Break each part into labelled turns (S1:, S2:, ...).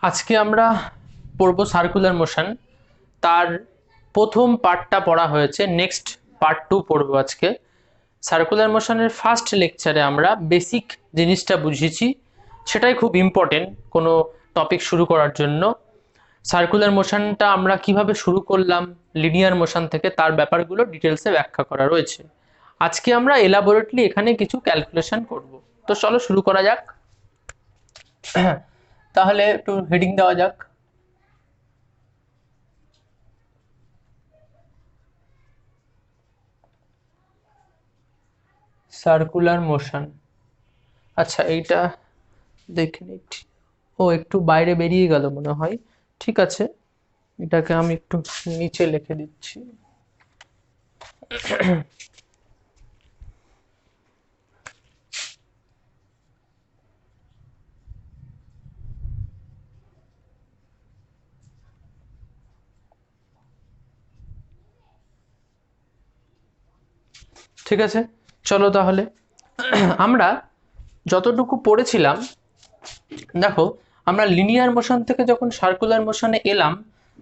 S1: আজকে আমরা পড়ব সার্কুলার মোশন। তার প্রথম পার্টটা পড়া হয়েছে, নেক্সট পার্ট 2 পড়ব আজকে। সার্কুলার মোশনের ফার্স্ট লেকচারে আমরা বেসিক জিনিসটা বুঝিয়েছি, সেটাই খুব ইম্পর্টেন্ট কোনো টপিক শুরু করার জন্য। সার্কুলার মোশনটা আমরা কিভাবে শুরু করলাম লিনিয়ার মোশন থেকে, তার ব্যাপারগুলো ডিটেলসে ব্যাখ্যা করা রয়েছে। আজকে আমরা এলাবোরেটলি এখানে কিছু ক্যালকুলেশন করব। তো চলো শুরু করা যাক। তাহলে একটু হেডিং দেওয়া যাক। Circular motion. আচ্ছা, এইটা দেখে নিচ্ছি। ও একটু বাইরে বেরিয়ে গেল মনে হয়। ঠিক আছে, এটাকে আমি একটু নিচে লিখে দিচ্ছি। ঠিক আছে, চলো তাহলে আমরা যতটুকু পড়েছিলাম, দেখো আমরা লিনিয়ার মোশন থেকে যখন সার্কুলার মোশনে এলাম,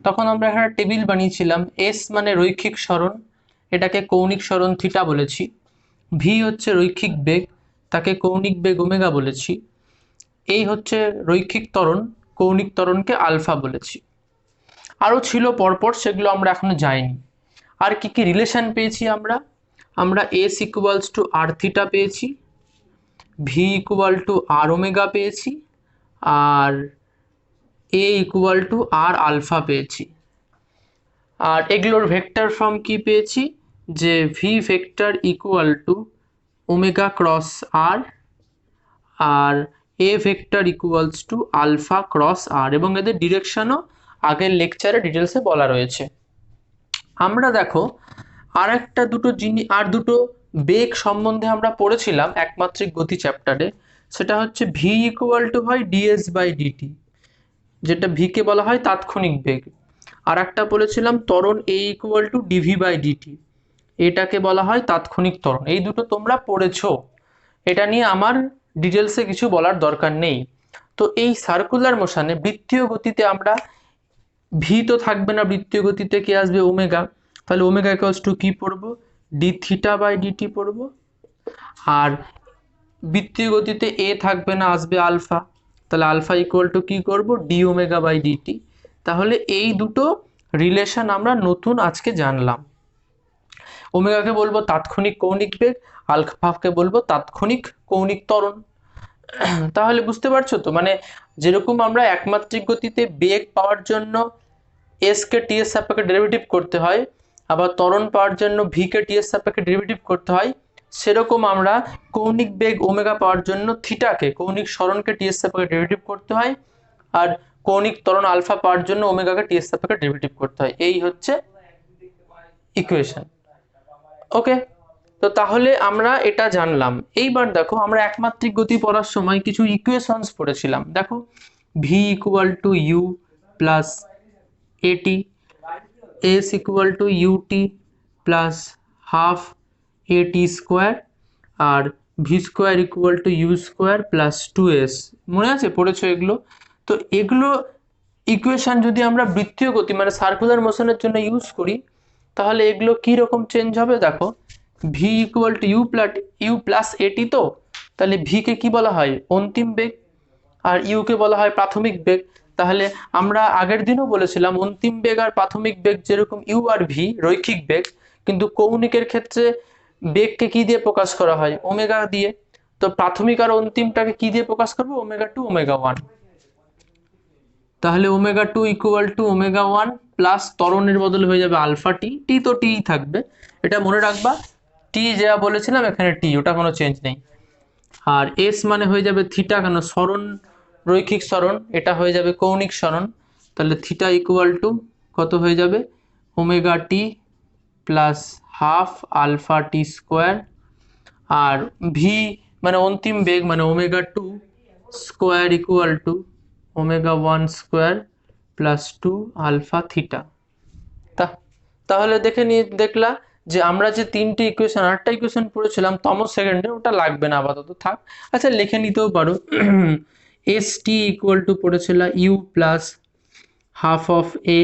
S1: তখন আমরা এখানে টেবিল বানিয়েছিলাম। এস মানে রৈখিক সরণ, এটাকে কৌণিক সরণ থিটা বলেছি। ভি হচ্ছে রৈখিক বেগ, তাকে কৌণিক বেগ ওমেগা বলেছি। এই হচ্ছে রৈখিক ত্বরণ, কৌণিক ত্বরণকে আলফা বলেছি। আরও ছিল পরপর, সেগুলো আমরা এখনো যাইনি। আর কি কি রিলেশন পেয়েছি আমরা? আমরা s equals to r theta পেয়েছি, v equal to r omega পেয়েছি, আর a equal to r alpha পেয়েছি। আর এগুলোর ভেক্টর ফর্ম কি পেয়েছি? যে v vector equal to omega cross r, আর a vector equals to alpha cross r, এবং এদের ডিরেকশনও আগের লেকচারে ডিটেলসে বলা রয়েছে। আমরা দেখো আর দুটো বেগ সম্বন্ধে আমরা পড়েছিলাম একমাত্রিক গতি চ্যাপ্টারে। সেটা হচ্ছে ভি ইকুয়াল টু হয় ডিএস বাই ডিটি, যেটা ভিকে বলা হয় তাৎক্ষণিক বেগ। আর একটা বলেছিলাম ত্বরণ a equal to dv by dt, এটাকে বলা হয় তাৎক্ষণিক ত্বরণ। এই দুটো তোমরা পড়েছো, এটা নিয়ে আমার ডিটেলসে কিছু বলার দরকার নেই। তো এই সার্কুলার মোশনে বৃত্তীয় গতিতে আমরা ভি তো থাকবে না, বৃত্তীয় গতিতে কি আসবে? ওমেগা। তাহলে ওমেগা ইকুয়ালস টু কি পড়বো? ডি থিটা বাই ডিটি পড়বো। আর বৃত্তীয় গতিতে এ থাকবে না, আসবে আলফা। তাহলে আলফা ইকুয়াল টু কি করবো? D omega by dt. তাহলে এই দুটো রিলেশন আমরা নতুন আজকে জানলাম। ওমেগাকে বলবো তাৎক্ষণিক কৌণিক বেগ, আলফাকে বলবো তাৎক্ষণিক কৌণিক ত্বরণ। তাহলে বুঝতে পারছো তো, মানে যেরকম আমরা একমাত্রিক গতিতে বেগ পাওয়ার জন্য এস কে টি এর সাপেক্ষে ডেরিভেটিভ করতে হয়, আবার ত্বরণ পাওয়ার জন্য ভি কে টি এর সাপেক্ষে ডেরিভেটিভ করতে হয়, সেরকম আমরা কৌণিক বেগ ওমেগা পাওয়ার জন্য থিটাকে, কৌণিক সরণকে টি এর সাপেক্ষে ডেরিভেটিভ করতে হয়, আর কৌণিক ত্বরণ আলফা পাওয়ার জন্য ওমেগাকে টি এর সাপেক্ষে ডেরিভেটিভ করতে হয়। এই হচ্ছে ইকুয়েশন। ওকে, তো তাহলে আমরা এটা জানলাম। এইবার দেখো আমরা একমাত্রিক গতি পড়ার সময় কিছু ইকুয়েশনস পড়েছিলাম। দেখো v equal to u plus at, s equal to ut plus half at square, আর v square equal to u square plus 2s। মনে আছে, পড়েছো এগুলো? তো এগুলো ইকুয়েশন যদি আমরা বৃত্তীয় গতি মানে সার্কুলার মোশনের জন্য ইউজ করি, তাহলে এগুলো কি রকম চেঞ্জ হবে? দেখো v equal to u plus a t, তো তাহলে ভি কে কি বলা হয়? অন্তিম বেগ, আর ইউ কে বলা হয় প্রাথমিক বেগ। তাহলে আমরা আগের দিনও বলেছিলাম অন্তিম বেগ আর প্রাথমিক বেগ যেরকম ইউ আর ভি রৈখিক বেগ, কিন্তু কৌণিকের ক্ষেত্রে বেগকে কি দিয়ে প্রকাশ করা হয়? ওমেগা দিয়ে। তো প্রাথমিক আর অন্তিমটাকে কি দিয়ে প্রকাশ করবো? Omega two omega one. তাহলে omega two equal to omega one plus ত্বরণের বদলে হয়ে যাবে আলফা টি। টি তো টি থাকবে, এটা মনে রাখবা। টি যা বলেছিলাম এখানে টি, ওটা কোনো চেঞ্জ নেই। আর এস মানে হয়ে যাবে থিটা, কেন সরণ রৈখিক সরণ, এটা হয়ে যাবে কৌণিক সরণ। তাহলে থিটা ইকুয়াল টু কত হয়ে যাবে? Omega t plus half alpha t square. আর ভি মানে অন্তিম বেগ মানে omega two square equal to omega one square plus two alpha theta. তাহলে দেখলা যে আমরা যে তিনটে ইকুয়েশন, আরেকটা ইকুয়েশন পড়েছিলাম তম সেকেন্ডে, ওটা লাগবে না আপাতত, থাক। আচ্ছা লিখে নিতেও পারো। এস টি ইকুয়াল টু পড়েছিল u plus half of a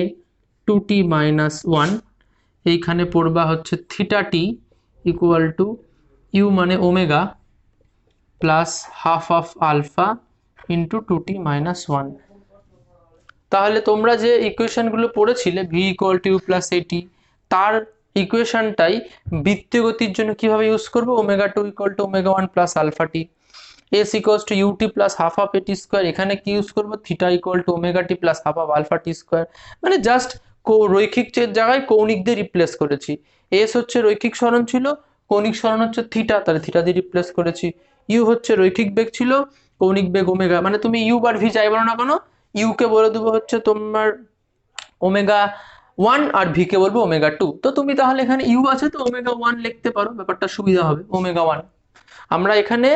S1: two t minus one, এইখানে পড়বা হচ্ছে theta t equal to u মানে omega plus half of alpha into two t minus one. তাহলে তোমরা যে ইকুয়েশনগুলো পড়েছিলে v equal to u plus at, তার ইকুয়েশনটাই বৃত্তীয় গতির জন্য কিভাবে ইউজ করবো, omega two equal to omega one plus alpha t, s equals to ut plus half of a t square, এখানে কি ইউজ করবো theta equal to omega t plus half of alpha t square, মানে just রৈখিক জায়গায় কৌণিক দিয়ে replace করেছি। S হচ্ছে রৈখিক সরণ ছিল, কৌণিক সরণ হচ্ছে থিটা, তাহলে থিটা দিয়ে রিপ্লেস করেছি। ইউ হচ্ছে রৈখিক বেগ ছিল, কৌণিক বেগ ওমেগা, মানে তুমি ইউ বার ভি যাই বলো না কেন, ইউ কে বলে দেবো হচ্ছে তোমার ওমেগা ওয়ান আর ভি কে বলবো ওমেগা টু। তো তুমি তাহলে এখানে ইউ আছে তো ওমেগা ওয়ান লিখতে পারো, ব্যাপারটা সুবিধা হবে, ওমেগা ওয়ান। আমরা এখানে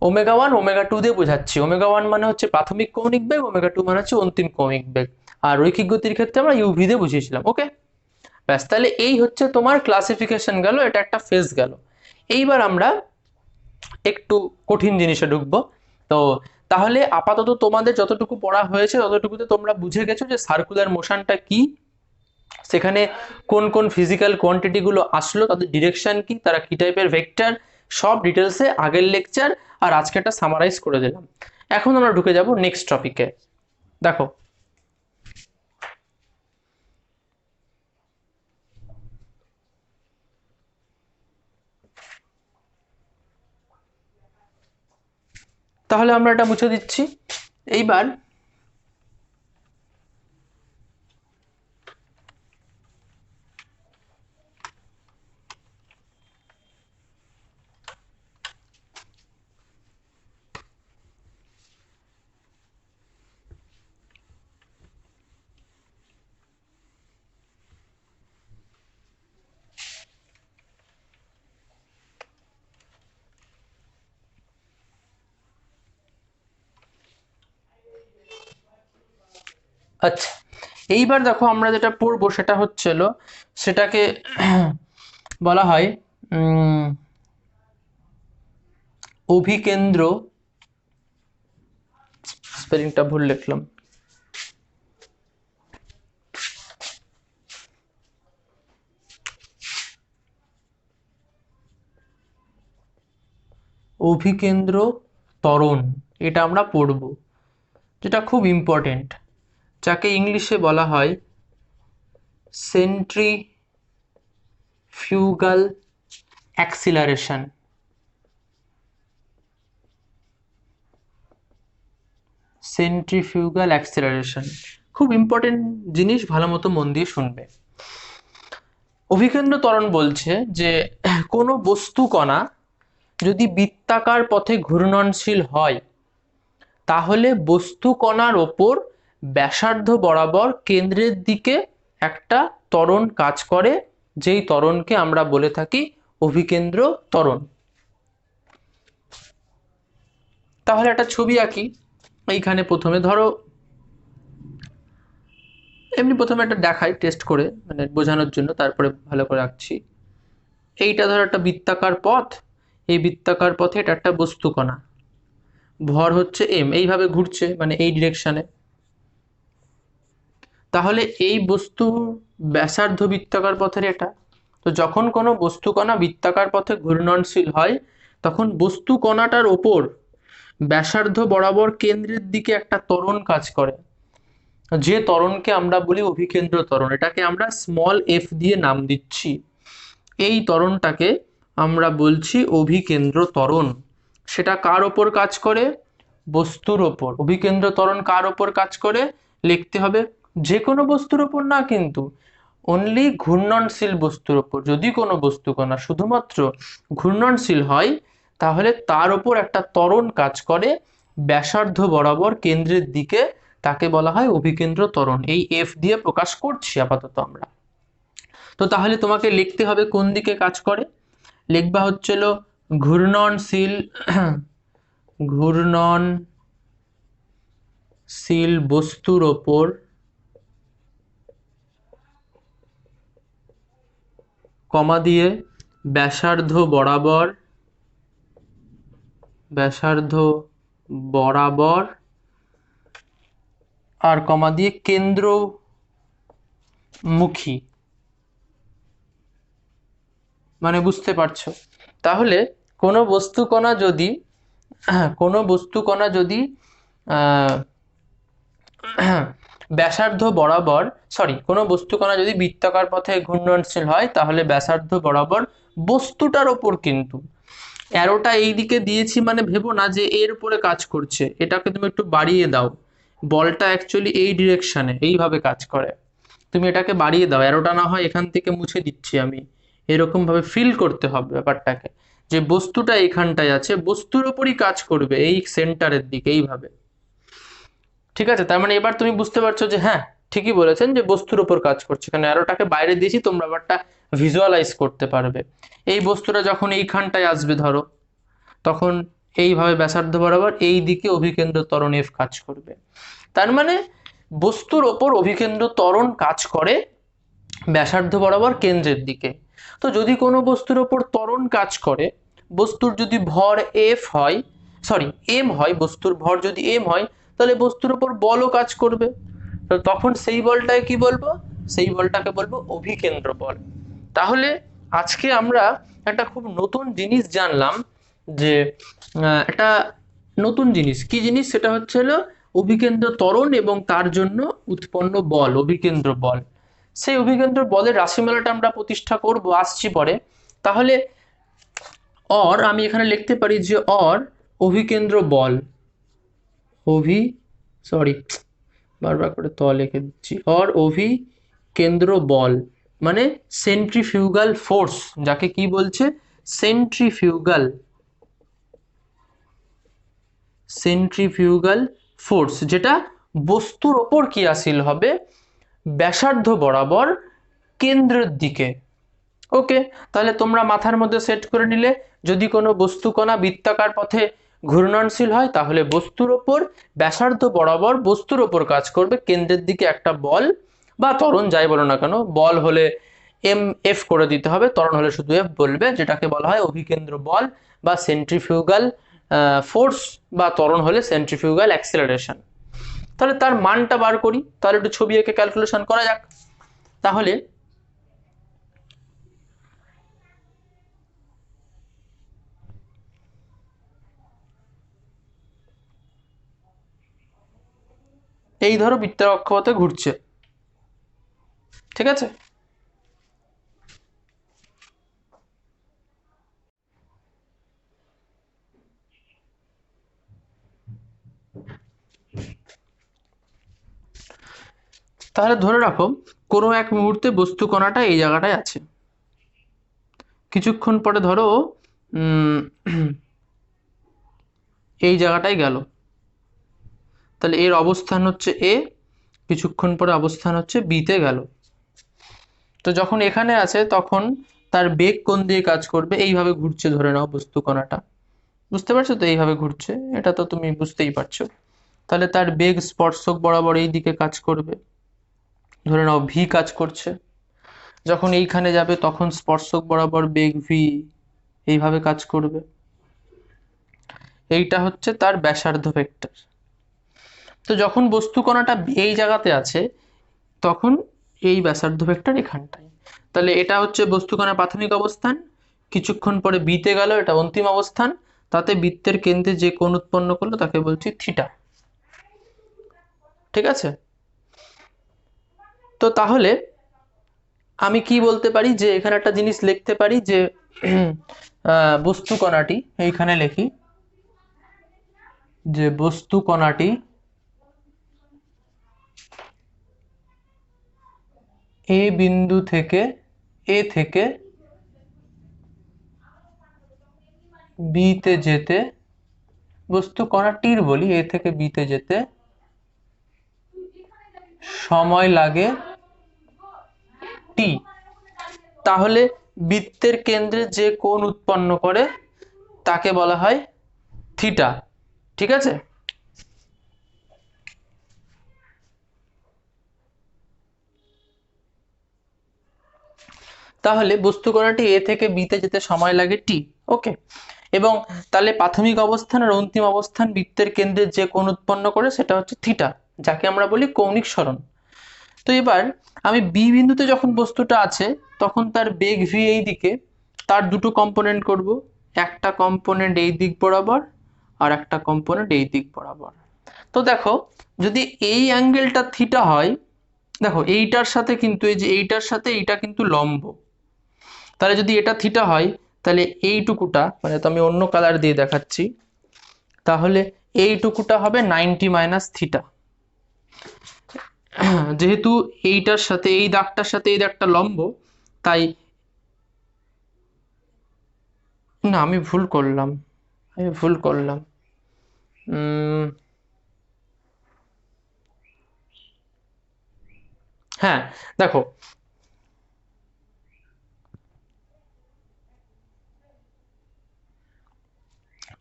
S1: ওমেগা ওয়ান ওমেগা টু দিয়ে বোঝাচ্ছি, ওমেগা ওয়ান মানে হচ্ছে প্রাথমিক কৌণিক বেগ, ওমেগা টু মানে হচ্ছে অন্তিম কৌণিক বেগ, আর রৈখিক গতির ক্ষেত্রে আমরা ইউভি দিয়ে বুঝিয়েছিলাম। ওকে, ব্যাস, তাহলে এই হচ্ছে তোমার ক্লাসিফিকেশন গেল, এটা একটা ফেজ গেল। এইবার আমরা একটু কঠিন জিনিসে ঢুকবো। তো তাহলে আপাতত তোমাদের যতটুকু পড়া হয়েছে ততটুকুতে তোমরা বুঝে গেছো যে সার্কুলার মোশনটা কি, সেখানে কোন কোন ফিজিক্যাল কোয়ান্টিটি গুলো আসলো, তাদের ডিরেকশন কি, তারা কি টাইপের ভেক্টর, সব ডিটেলসে আগের লেকচার আর আজকে একটা সামারাইজ করে দিলাম। এখন আমরা ঢুকে যাব নেক্সট টপিকে। দেখো তাহলে আমরা এটা মুছে দিচ্ছি। এইবার আচ্ছা, এইবার দেখো আমরা যেটা পড়বো সেটা হচ্ছিল, সেটাকে বলা হয় অভিকেন্দ্র, স্পেলিংটা ভুল লিখলাম, অভিকেন্দ্র ত্বরণ, এটা আমরা পড়ব, যেটা খুব ইম্পর্টেন্ট, যাকে ইংলিশে বলা হয় সেন্ট্রিফিউগাল অ্যাক্সিলারেশন। সেন্ট্রিফিউগাল অ্যাক্সিলারেশন খুব ইম্পর্টেন্ট জিনিস, ভালো মতো মন দিয়ে শুনবে। অভিকেন্দ্র ত্বরণ বলছে যে কোনো বস্তু কণা যদি বৃত্তাকার পথে ঘূর্ণনশীল হয়, তাহলে বস্তু কণার ওপর ব্যাসার্ধ বরাবর কেন্দ্রের দিকে একটা ত্বরণ কাজ করে, যেই ত্বরণকে আমরা বলে থাকি অভিকেন্দ্র ত্বরণ। তাহলে একটা ছবি আঁকি। এইখানে প্রথমে ধরো, এমনি প্রথমে একটা দেখাই টেস্ট করে, মানে বোঝানোর জন্য, তারপরে ভালো করে আঁকছি। এইটা ধরো একটা বৃত্তাকার পথ, এই বৃত্তাকার পথে এটা একটা বস্তু কণা, ভর হচ্ছে এম, এইভাবে ঘুরছে মানে এই ডিরেকশনে। তাহলে এই বস্তু ব্যাসার্ধ বৃত্তাকার পথের এটা। তো যখন কোনো বস্তু কণা বৃত্তাকার পথে ঘূর্ণনশীল হয়, তখন বস্তু কণাটার ওপর ব্যাসার্ধ বরাবর কেন্দ্রের দিকে একটা ত্বরণ কাজ করে, যে ত্বরণকে আমরা বলি অভিকেন্দ্র ত্বরণ। এটাকে আমরা স্মল এফ দিয়ে নাম দিচ্ছি। এই ত্বরণটাকে আমরা বলছি অভিকেন্দ্র ত্বরণ। সেটা কার ওপর কাজ করে, বস্তুর ওপর। অভিকেন্দ্র ত্বরণ কার ওপর কাজ করে লিখতে হবে, যে কোনো বস্তুর ওপর না, কিন্তু অনলি ঘূর্ণনশীল বস্তুর ওপর। যদি কোনো বস্তু কণা শুধুমাত্র ঘূর্ণনশীল হয়, তাহলে তার ওপর একটা ত্বরণ কাজ করে ব্যাসার্ধ বরাবর কেন্দ্রের দিকে, তাকে বলা হয় অভিকেন্দ্র ত্বরণ। এই এফ দিয়ে প্রকাশ করছি আপাতত আমরা। তো তাহলে তোমাকে লিখতে হবে কোন দিকে কাজ করে, লিখবা হচ্ছিল ঘূর্ণনশীল ঘূর্ণনশীল বস্তুর ওপর কমা দিয়ে ব্যাসার্ধ বরাবর আর কমা দিয়ে কেন্দ্রমুখী, মানে বুঝতে পারছো? তাহলে কোনো বস্তু কণা যদি কোনো বস্তু কণা যদি আহ, ব্যাসার্ধ বরাবর, কোনো বস্তু কণা যদি বৃত্তাকার পথে ঘূর্ণনশীল হয় তাহলে ব্যাসার্ধ বরাবর বস্তুটার ওপর কিন্তু, অ্যারোটা এই দিকে দিয়েছি মানে ভেবো না যে এর উপরে কাজ করছে, এটাকে তুমি একটু বাড়িয়ে দাও। বলটা অ্যাকচুয়ালি এই ডিরেকশনে এইভাবে কাজ করে, তুমি এটাকে বাড়িয়ে দাও, অ্যারোটা না হয় এখান থেকে মুছে দিচ্ছি আমি, এরকম ভাবে ফিল করতে হবে ব্যাপারটাকে, যে বস্তুটা এখানটায় আছে, বস্তুর ওপরই কাজ করবে এই সেন্টারের দিকে এইভাবে। ঠিক আছে, তার মানে এবার তুমি বুঝতে পারছো যে হ্যাঁ, ঠিকই বলেছেন যে বস্তুর উপর কাজ করছে, কারণ অ্যারোটাকে বাইরে দিয়েছি, তোমরা ব্যাপারটা ভিজুয়ালাইজ করতে পারবে। এই বস্তুটা যখন এইখানটায় আসবে ধরো, তখন এইভাবে ব্যাসার্ধ বরাবর এই দিকে অভিকেন্দ্র ত্বরণ এফ কাজ করবে। তার মানে বস্তুর ওপর অভিকেন্দ্র ত্বরণ কাজ করে ব্যাসার্ধ বরাবর কেন্দ্রের দিকে। তো যদি কোনো বস্তুর ওপর ত্বরণ কাজ করে, বস্তুর যদি ভর এফ হয়, এম হয়, বস্তুর ভর যদি এম হয়, তাহলে বস্তুর ওপর বলও কাজ করবে। তো তখন সেই বলটাকে কি বলবো? সেই বলটাকে বলবো অভিকেন্দ্র বল। তাহলে আজকে আমরা একটা খুব নতুন জিনিস জানলাম, যে একটা নতুন জিনিস, কি জিনিস সেটা হচ্ছে হলো অভিকেন্দ্র ত্বরণ এবং তার জন্য উৎপন্ন বল, অভিকেন্দ্র বল। সেই অভিকেন্দ্র বলের রাশিমালাটা আমরা প্রতিষ্ঠা করব, আসছি পরে। তাহলে আমি এখানে লিখতে পারি যে অভিকেন্দ্র বল, অভি সরি বারবার করে লিখে দিচ্ছি, অভিকেন্দ্র বল মানে সেন্ট্রিফিউগাল ফোর্স, যাকে কি বলছে? সেন্ট্রিফিউগাল সেন্ট্রিফিউগাল ফোর্স, যেটা বস্তুর ওপর ক্রিয়াশীল হবে ব্যাসার্ধ বরাবর কেন্দ্রের দিকে। ওকে, তাহলে তোমরা মাথার মধ্যে সেট করে নিলে, যদি কোনো বস্তু কণা বৃত্তাকার পথে ঘূর্ণনশীল হয় তাহলে বস্তুর ওপর ব্যাসার্ধ বরাবর বস্তুর ওপর কাজ করবে কেন্দ্রের দিকে একটা বল বা ত্বরণ, যাই বলো না কেন। বল হলে এম এফ করে দিতে হবে, ত্বরণ হলে শুধু এফ বলবে, যেটাকে বলা হয় অভিকেন্দ্র বল বা সেন্ট্রিফিউগাল ফোর্স, বা ত্বরণ হলে সেন্ট্রিফিউগাল অ্যাক্সেলারেশন। তাহলে তার মানটা বার করি, তাহলে একটু ছবি এঁকে ক্যালকুলেশন করা যাক। তাহলে এই ধরো বৃত্তের অক্ষপথে ঘুরছে, ঠিক আছে? তাহলে ধরে রাখো কোনো এক মুহূর্তে বস্তু কণাটা এই জায়গাটায় আছে, কিছুক্ষণ পরে ধরো এই জায়গাটায় গেল, তাহলে এর অবস্থান হচ্ছে এ, কিছুক্ষণ পরে অবস্থান হচ্ছে বিতে গেল। তো যখন এখানে আছে তখন তার বেগ কোণ দিয়ে কাজ করবে? এইভাবে ঘুরছে ধরে নাও বস্তু কণাটা, বুঝতে পারছো তো? এইভাবে ঘুরছে, এটা তো তুমি বুঝতেই পারছো। তাহলে তার বেগ স্পর্শক বরাবর এই দিকে কাজ করবে, ধরে নাও ভি কাজ করছে। যখন এইখানে যাবে তখন স্পর্শক বরাবর বেগ ভি এইভাবে কাজ করবে। এইটা হচ্ছে তার ব্যাসার্ধ ভেক্টর। তো যখন বস্তু কণাটা এই জায়গাতে আছে তখন এই ব্যাসার্ধ ভেক্টর এখানটায়, তাহলে এটা হচ্ছে বস্তু কণার প্রাথমিক অবস্থান, কিছুক্ষণ পরে বিতে গেল, এটা অন্তিম অবস্থান। তাতে বৃত্তের কেন্দ্রে যে কোণ উৎপন্ন করলো তাকে বলছি থিটা, ঠিক আছে? তো তাহলে আমি কি বলতে পারি, যে এখানে একটা জিনিস লিখতে পারি, যে বস্তু কণাটি এইখানে লিখি, যে বস্তু কণাটি এ বিন্দু থেকে বিতে যেতে, বস্তু কণাটির বলি, এ থেকে বিতে যেতে সময় লাগে টি। তাহলে বৃত্তের কেন্দ্রে যে কোণ উৎপন্ন করে তাকে বলা হয় থিটা, ঠিক আছে? তাহলে বস্তু কণাটি এ থেকে বিতে যেতে সময় লাগে টি। ওকে, এবং তাহলে প্রাথমিক অবস্থান আর অন্তিম অবস্থান বৃত্তের কেন্দ্রে যে কোণ উৎপন্ন করে সেটা হচ্ছে থিটা, যাকে আমরা বলি কৌণিক সরণ। তো এবার আমি বি বিন্দুতে যখন বস্তুটা আছে তখন তার বেগ ভি এই দিকে, তার দুটো কম্পোনেন্ট করব, একটা কম্পোনেন্ট এই দিক বরাবর আর একটা কম্পোনেন্ট এই দিক বরাবর। তো দেখো যদি এই অ্যাঙ্গেলটা থিটা হয়, দেখো এইটার সাথে কিন্তু এই যে এইটার সাথে এইটা কিন্তু লম্ব, তাহলে যদি এটা থিটা হয় তাহলে এইটুকুটা, মানে তো আমি অন্য কালার দিয়ে দেখাচ্ছি, তাহলে এইটুকুটা হবে 90 মাইনাস থিটা। যেহেতু এইটার সাথে এই দাগটার সাথে এই দাগটা লম্ব, তাই না আমি ভুল করলাম, আমি ভুল করলাম। হ্যাঁ দেখো,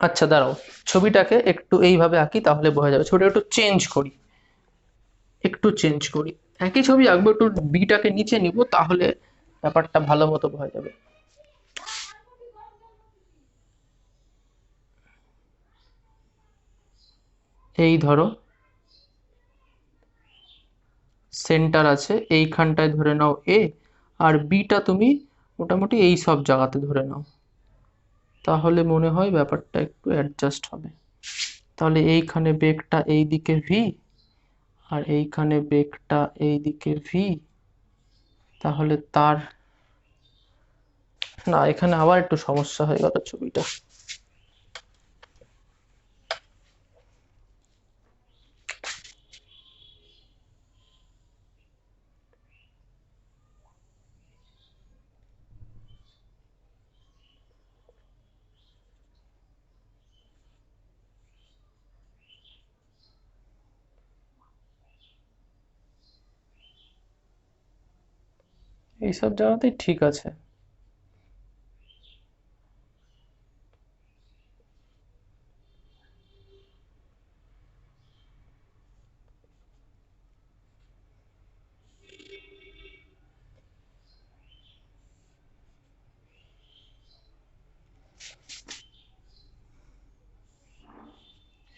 S1: আচ্ছা দাঁড়াও, ছবিটাকে একটু এইভাবে আঁকি তাহলে বোঝা যাবে। ছবিটা একটু চেঞ্জ করি, একটু চেঞ্জ করি, একই ছবি আঁকবো, একটু বিটাকে নিচে নিব তাহলে ব্যাপারটা ভালো মতো বোঝা যাবে। এই ধরো সেন্টার আছে এইখানটায় ধরে নাও এ, আর বিটা তুমি মোটামুটি এই সব জায়গাতে ধরে নাও, তাহলে মনে হয় ব্যাপারটা একটু অ্যাডজাস্ট হবে। তাহলে এইখানে বেগটা এই দিকে ভি, আর এইখানে বেগটা এই দিকে ভি, তাহলে তার, না এখানে আবার একটু সমস্যা হয়ে গেল ছবিটা। এইসব জায়গাতেই ঠিক আছে।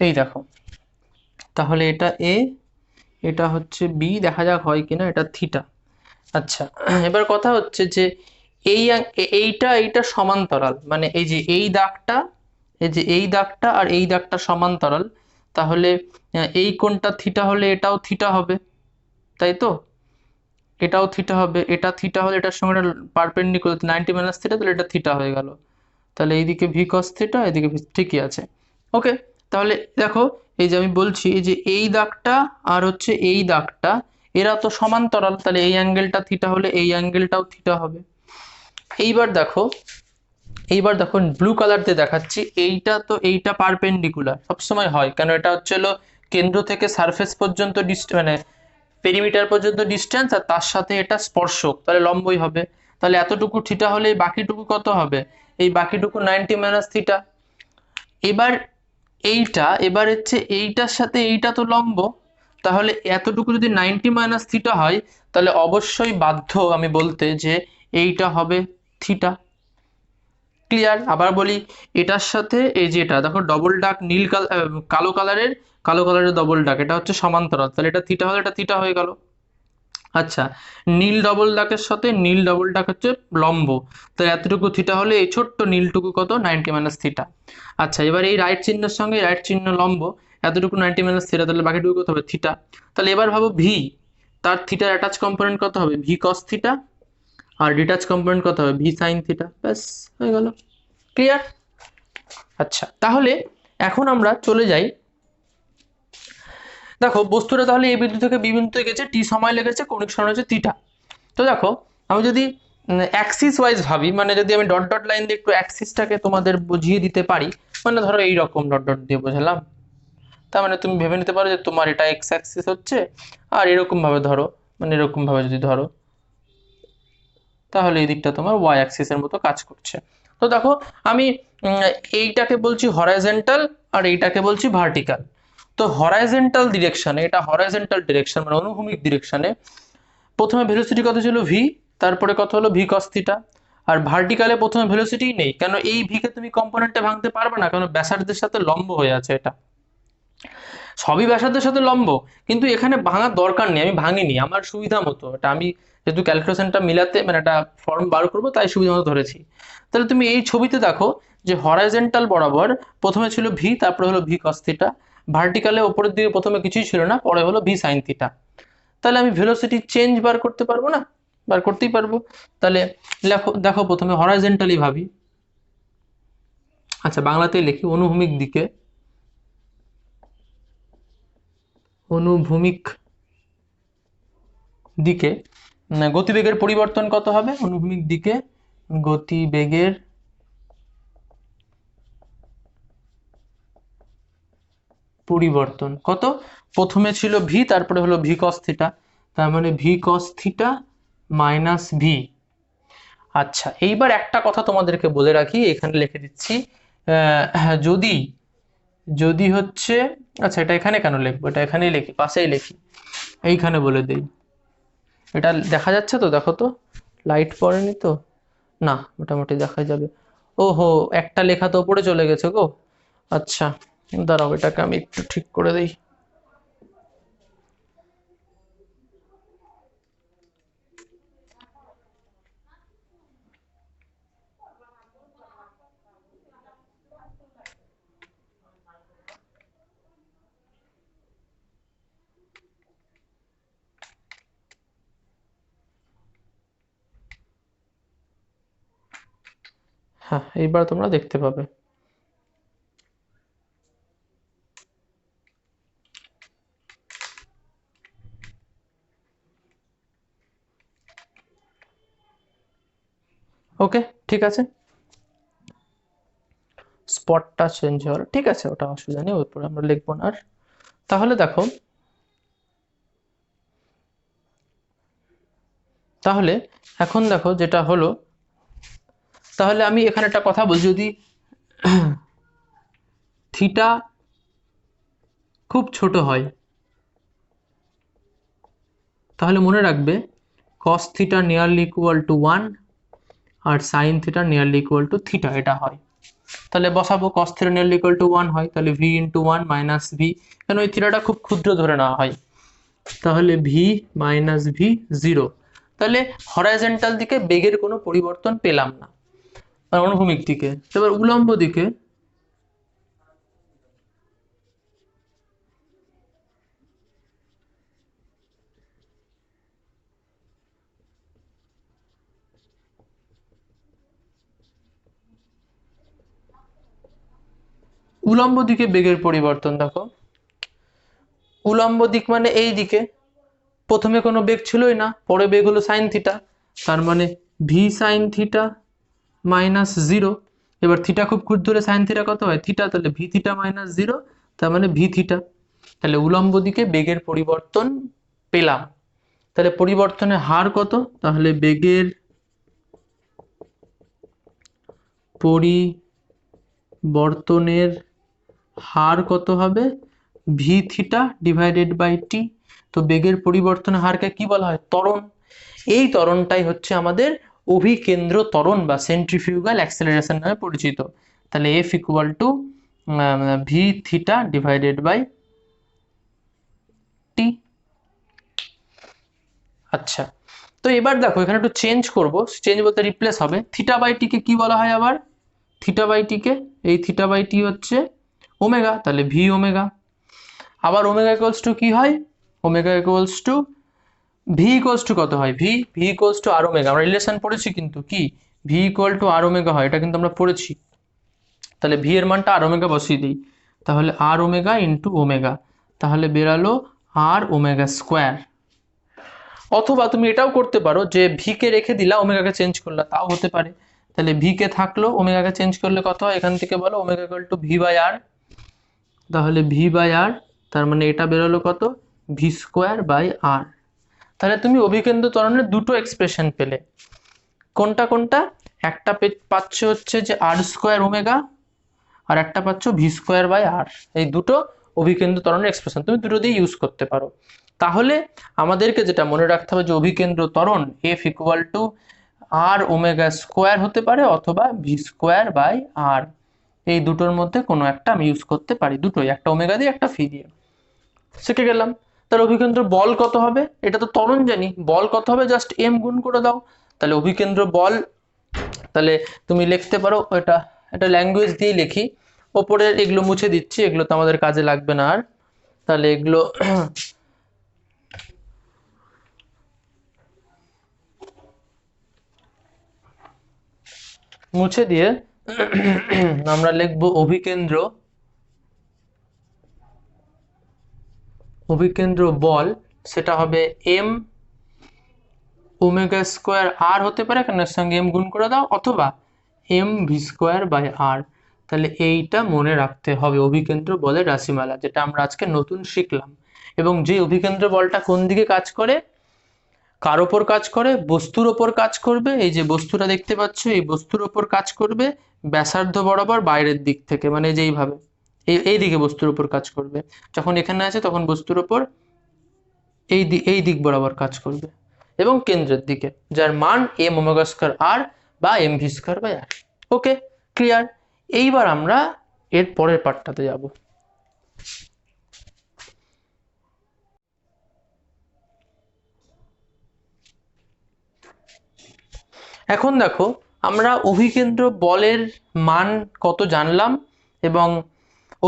S1: এই দেখো, তাহলে এটা এ, এটা হচ্ছে বি, দেখা যাক হয় কিনা, এটা থিটা। আচ্ছা, এবার কথা হচ্ছে যে এইটা এইটা সমান্তরাল, মানে এই যে এই দাগটা, এই যে এই দাগটা আর এই দাগটা সমান্তরাল, তাহলে এই কোণটা থিটা হলে এটাও থিটা হবে, তাই তো? এটাও থিটা হবে, এটা থিটা হলে এটার সঙ্গে পারপেন্ডিকুলার 90 মাইনাস থিটা, তাহলে এটা থিটা হয়ে গেল। তাহলে এইদিকে ভি কস থিটা, এদিকে ঠিকই আছে। ওকে, তাহলে দেখো এই যে আমি বলছি এই যে এই দাগটা আর হচ্ছে এই দাগটা এরা তো সমান্তরাল, তাহলে এই অ্যাঙ্গেলটা থিটা হলে এই অ্যাঙ্গেলটাও থিটা হবে। এইবার দেখো, এইবার দেখো ব্লু কালার দিয়ে দেখাচ্ছি, এইটা তো এইটা পারপেন্ডিকুলার সবসময় হয়, কেন এটা হচ্ছে হলো কেন্দ্র থেকে সারফেস পর্যন্ত মানে পেরিমিটার পর্যন্ত ডিস্টেন্স, আর তার সাথে এটা স্পর্শক, তাহলে লম্বই হবে। তাহলে এতটুকু থিটা হলে এই বাকিটুকু কত হবে? এই বাকিটুকু 90 মাইনাস থিটা। এবার এইটা, এবার হচ্ছে এইটার সাথে এইটা তো লম্ব, তাহলে এতটুকু যদি 90 মাইনাস থিটা হয় তাহলে অবশ্যই বাধ্য আমি বলতে যে এইটা হবে থিটা। ক্লিয়ার? আবার বলি, এটার সাথে এই যে এটা দেখো ডবল ডাক নীল কালো কালারের, কালো কালারের ডবল ডাক, এটা হচ্ছে সমান্তরাল, তাহলে এটা থিটা হলে এটা থিটা হয়ে গেল। আচ্ছা, নীল ডবল ডাকের সাথে নীল ডবল ডাক হচ্ছে লম্ব, তাহলে এতটুকু থিটা হলে এই ছোট্ট নীলটুকু কত? 90 মাইনাস থিটা। আচ্ছা, এবার এই রাইট চিহ্নের সঙ্গে রাইট চিহ্ন লম্ব, এতটুকু 90 মাইনাস থিটা, তাহলে বাকিটুকু কত হবে? থিটা। তাহলে এবার ভাবো ভি, তার থিটার অ্যাটাচ কম্পোনেন্ট কত হবে? ভি কস থিটা, আর ডিটাচ কম্পোনেন্ট কত হবে? V sine theta. ব্যাস হয়ে গেল। ক্লিয়ার? আচ্ছা, তাহলে এখন আমরা চলে যাই, দেখো বস্তুটা তাহলে এই বিন্দু থেকে বি বিন্দুতে গেছে, টি সময় লেগেছে, কৌণিক সরণ হচ্ছে থিটা। তো দেখো আমি যদি অ্যাক্সিস ওয়াইজ ভাবি, মানে যদি আমি ডট ডট লাইন দিয়ে একটু অ্যাক্সিসটাকে তোমাদের বুঝিয়ে দিতে পারি, মানে ধরো এইরকম ডট ডট দিয়ে বোঝালাম, তার মানে তুমি ভেবে নিতে পারো যে তোমার এটা এক্স অ্যাক্সিস হচ্ছে, আর এরকম ভাবে ধরো, মানে এরকম ভাবে যদি ধরো তাহলে এই দিকটা তোমার ওয়াই অ্যাক্সিসের মতো কাজ করছে। তো দেখো আমি এইটাকে বলছি হরাইজন্টাল আর এইটাকে বলছি ভার্টিক্যাল। তো হরাইজন্টাল ডিরেকশনে, এটা হরাইজন্টাল ডিরেকশন মানে অনুভূমিক ডিরেকশনে, প্রথমে ভেলোসিটি কত ছিল? ভি, তারপরে কত হলো? V cos theta. আর ভার্টিকালে প্রথমে ভেলোসিটি নেই, কেন এই ভিকে তুমি কম্পোনেন্টে ভাঙতে পারবে না, কারণ ব্যাসার্ধের সাথে লম্ব হয়ে আছে এটা, সবই ব্যাসার্ধের সাথে লম্ব, কিন্তু এখানে ভাঙার দরকার নেই, আমি ভাঙিনি আমার সুবিধা মতো, এটা আমি যেহেতু ক্যালকুলেশনটা মিলাতে মানে একটা ফর্ম বার করবো তাই সুবিধা মতো ধরেছি। তাহলে তুমি এই ছবিতে দেখো যে হরাইজন্টাল বরাবর প্রথমে ছিল ভি, তারপরে হলো ভি কস থিটা, ভার্টিকালে ওপরের দিকে প্রথমে কিছুই ছিল না, পরে হলো ভি সাইন থিটা। তাহলে আমি ভেলোসিটি চেঞ্জ বার করতে পারবো না, বার করতেই পারবো। তাহলে দেখো দেখো প্রথমে হরাইজন্টালি ভাবি, আচ্ছা বাংলাতেই লিখি, অনুভূমিক দিকে, অনুভূমিক দিকে গতিবেগের পরিবর্তন কত হবে, অনুভূমিক দিকে গতিবেগের পরিবর্তন কত, প্রথমে ছিল ভি, তারপরে হলো ভি কস থিটা, তার মানে V cos theta minus V. আচ্ছা এইবার একটা কথা তোমাদেরকে বলে রাখি, এখানে লিখে দিচ্ছি, যদি যদি হচ্ছে, আচ্ছা এটা এখানে কেন লিখবো, এটা এখানেই লিখি, পাশেই লিখি, এইখানে বলে দেই। এটা দেখা যাচ্ছে তো, দেখো তো, লাইট পড়েনি তো, না মোটামুটি দেখা যাবে। ওহো, একটা লেখা তো উপরে চলে গেছে গো। আচ্ছা দাঁড়াও, এটাকে আমি একটু ঠিক করে দিই। হ্যাঁ এইবার তোমরা দেখতে পাবে। ওকে ঠিক আছে, স্পটটা চেঞ্জ হওয়ার ঠিক আছে, ওটা অসুবিধা নেই, ওর পরে আমরা লিখবো না আর। তাহলে দেখো, তাহলে এখন দেখো যেটা হলো, তাহলে আমি এখানে একটা কথা বলছি, যদি থিটা খুব ছোট হয় তাহলে মনে রাখবে cos theta nearly equal to 1 আর sine theta nearly equal to theta, এটা হয়। তাহলে বসাবো, cos theta nearly equal to 1 হয়, তাহলে ভি ইন্টু 1 মাইনাস ভি, কেন ওই থিটাটা খুব ক্ষুদ্র ধরে নেওয়া হয়, তাহলে ভি মাইনাস ভি 0। তাহলে হরাইজন্টাল দিকে বেগের কোনো পরিবর্তন পেলাম না, আর অনুভূমিক দিকে, এবার উলম্ব দিকে, উলম্ব দিকে বেগের পরিবর্তন দেখো, উলম্ব দিক মানে এই দিকে, প্রথমে কোনো বেগ ছিলই না, পরে বেগ হলো সাইন থিটা, তার মানে ভি সাইন থিটা মাইনাস 0। এবার থিটা খুব ক্ষুদ্র হলে সাইন থিটা কত হয়, থিটা, তাহলে ভি থিটা মাইনাস 0, তার মানে ভি থিটা। তাহলে উলম্ব দিকে বেগের পরিবর্তন পেলাম, তাহলে পরিবর্তনের হার কত, তাহলে বেগের পরিবর্তনের হার কত হবে, ভি থিটা ডিভাইডেড বাই টি। তো বেগের পরিবর্তনের হারকে কি বলা হয়, ত্বরণ। এই ত্বরণটাই হচ্ছে আমাদের অভিকেন্দ্র ত্বরণ বা সেন্ট্রিফিউগাল অ্যাক্সেলারেশন নামে পরিচিত। তাহলে f equal to v theta divided by t. আচ্ছা, তো এবার দেখো এখানে একটু চেঞ্জ করব, চেঞ্জ বলতে রিপ্লেস হবে, থিটা বাই টিকে কি বলা হয় আবার, থিটা বাই টিকে, এই থিটা বাই টি হচ্ছে ওমেগা, তাহলে ভি ওমেগা। আবার ওমেগা ইকুয়ালস টু কি হয়, omega equals to v equals to কত হয়, v v equals to r omega, আমরা রিলেশন পড়েছি কিন্তু, কি v equal to r omega হয়, এটা কিন্তু আমরা পড়েছি। তাহলে ভি এর মানটা আর ওমেগা বসিয়ে দিই, তাহলে আর ওমেগা ইন্টু ওমেগা, তাহলে বেরালো আর ওমেগা স্কোয়ার। অথবা তুমি এটাও করতে পারো যে ভি কে রেখে দিলা, ওমেগাকে চেঞ্জ করলা, তাও হতে পারে। তাহলে ভি কে থাকলো, ওমেগাকে চেঞ্জ করলে কত হয়, এখান থেকে বলো omega equal to v by r, তাহলে ভি বাই আর, তার মানে এটা বেরোলো কত, ভি স্কোয়ার বাই আর। তাহলে তুমি অভিকেন্দ্র ত্বরণের দুটো এক্সপ্রেশন পেলে, কোনটা কোনটা, একটা পাচ্ছ হচ্ছে যে আর স্কোয়ার ওমেগা, আর একটা পাচ্ছ ভি স্কোয়ার বাই আর। এই দুটো অভিকেন্দ্র ত্বরণের এক্সপ্রেশন তুমি দুটো দিয়ে ইউজ করতে পারো। তাহলে আমাদেরকে যেটা মনে রাখতে হবে যে অভিকেন্দ্র ত্বরণ f equal to r omega square হতে পারে অথবা ভি স্কোয়ার বাই আর, এই দুটোর মধ্যে কোনো একটা আমি ইউজ করতে পারি, দুটোই, একটা ওমেগা দিয়ে একটা ফি দিয়ে। শিখে গেলাম। তাহলে অভিকেন্দ্র বল কত হবে, এটা তো ত্বরণ জানি, বল কত হবে জাস্ট এম গুণ করে দাও। তাহলে অভিকেন্দ্র বল, তাহলে তুমি লিখতে পারো, এটা এটা ল্যাঙ্গুয়েজ দিয়ে লিখি, ওপরের এগুলো মুছে দিচ্ছি, এগুলো তো আমাদের কাজে লাগবে না আর। তাহলে এগুলো মুছে দিয়ে আমরা লিখবো অভিকেন্দ্র বল, সেটা হবে এম ওমেগা স্কোয়ার আর হতে পারে, কারণ এর সঙ্গে এম গুণ করে দাও, অথবা M v square by r. তাহলে এইটা মনে রাখতে হবে অভিকেন্দ্র বলের রাশিমালা, যেটা আমরা আজকে নতুন শিখলাম। এবং যে অভিকেন্দ্র বলটা কোন দিকে কাজ করে, কার ওপর কাজ করে, বস্তুর ওপর কাজ করবে, এই যে বস্তুটা দেখতে পাচ্ছ এই বস্তুর ওপর কাজ করবে ব্যাসার্ধ বরাবর বাইরের দিক থেকে, মানে যেইভাবে এই দিকে বস্তুর উপর কাজ করবে, যখন এখানে আছে তখন বস্তুর উপর এই দিক বরাবর কাজ করবে, এবং কেন্দ্রের দিকে, যার মান এম ওমেগা স্কয়ার আর বা m v square by r. Okay, clear. এইবার আমরা এর পরের পার্টটাতে যাব। এখন দেখো, আমরা অভিকেন্দ্র বলের মান কত জানলাম এবং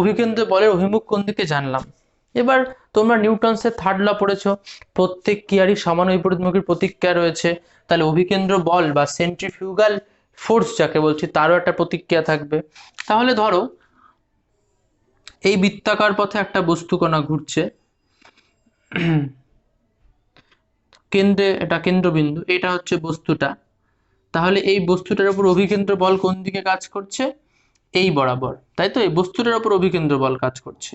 S1: অভিকেন্দ্র বলের অভিমুখ কোন দিকে জানলাম। এবার তোমরা নিউটনসের থার্ড ল পড়েছো, প্রত্যেক ক্রিয়ারই সমান বিপরীতমুখী প্রতিক্রিয়া রয়েছে। তাহলে অভিকেন্দ্র বল বা সেন্ট্রিফিউগাল ফোর্স যাকে বলছি, তারও একটা প্রতিক্রিয়া থাকবে। তাহলে ধরো এই বৃত্তাকার পথে একটা বস্তুকণা ঘুরছে, কেন্দ্রে, এটা কেন্দ্রবিন্দু, এটা হচ্ছে বস্তুটা। তাহলে এই বস্তুটার উপর অভিকেন্দ্র বল কোন দিকে কাজ করছে, এই বরাবর, তাই তো? এই বস্তুটার উপর অভিকেন্দ্র বল কাজ করছে,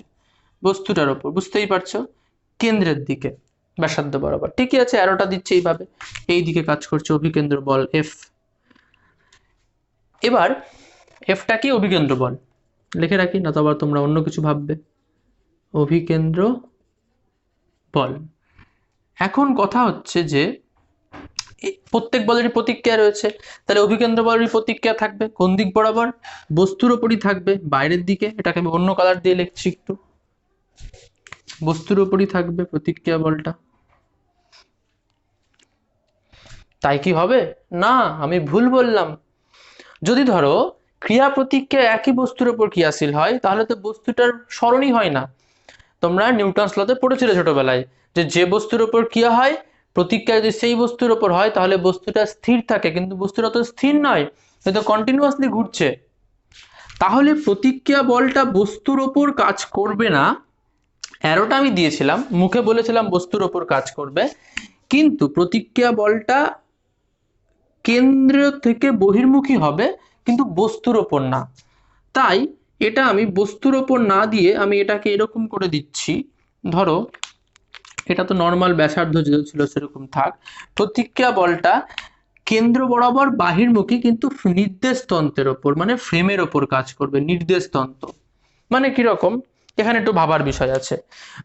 S1: বস্তুটার উপর, বুঝতেই পারছো, কেন্দ্রের দিকে ব্যাসার্ধ বরাবর। ঠিকই আছে, অ্যারোটা দিচ্ছে এইভাবে, এই দিকে কাজ করছে অভিকেন্দ্র বল এফ। এবার এফটা কি, অভিকেন্দ্র বল লিখে রাখি, না তো আবার তোমরা অন্য কিছু ভাববে। অভিকেন্দ্র বল। এখন কথা হচ্ছে যে প্রত্যেক বলেরই প্রতিক্রিয়া রয়েছে, তাহলে অভিকেন্দ্র বলেরই প্রতিক্রিয়া থাকবে কোন দিক বরাবর, বস্তুর ওপরই থাকবে, বাইরের দিকে। এটাকে আমি অন্য কালার দিয়ে লিখছি একটু, বস্তুর ওপরই থাকবে প্রতিক্রিয়া বলটা। তাই কি হবে? না, আমি ভুল বললাম। যদি ধরো ক্রিয়া প্রতিক্রিয়া একই বস্তুর ওপর ক্রিয়াশীল হয়, তাহলে তো বস্তুটার সরণই হয় না। তোমরা নিউটনস লতে পড়েছিলে ছোটবেলায়, যে যে বস্তুর ওপর ক্রিয়া হয়, প্রতিক্রিয়া যদি সেই বস্তুর ওপর হয়, তাহলে বস্তুটা স্থির থাকে, কিন্তু বস্তুটা তো স্থির নয়, হয়তো কন্টিনিউয়াসলি ঘুরছে। তাহলে প্রতিক্রিয়া বলটা বস্তুর ওপর কাজ করবে না, অ্যারোটা আমি দিয়েছিলাম, মুখে বলেছিলাম বস্তুর ওপর কাজ করবে, কিন্তু প্রতিক্রিয়া বলটা কেন্দ্র থেকে বহির্মুখী হবে, কিন্তু বস্তুর ওপর না। তাই এটা আমি বস্তুর ওপর না দিয়ে আমি এটাকে এরকম করে দিচ্ছি, ধরো এটা তো নর্মাল ব্যাসার্ধ যে ছিল সেরকম থাক, প্রতিক্রিয়া বলটা কেন্দ্র বরাবর বাহির্মুখী, কিন্তু নির্দেশ তন্ত্রের ওপর, মানে ফ্রেমের ওপর কাজ করবে, নির্দেশ তন্ত্র। মানে কিরকম, এখানে একটু ভাবার বিষয় আছে।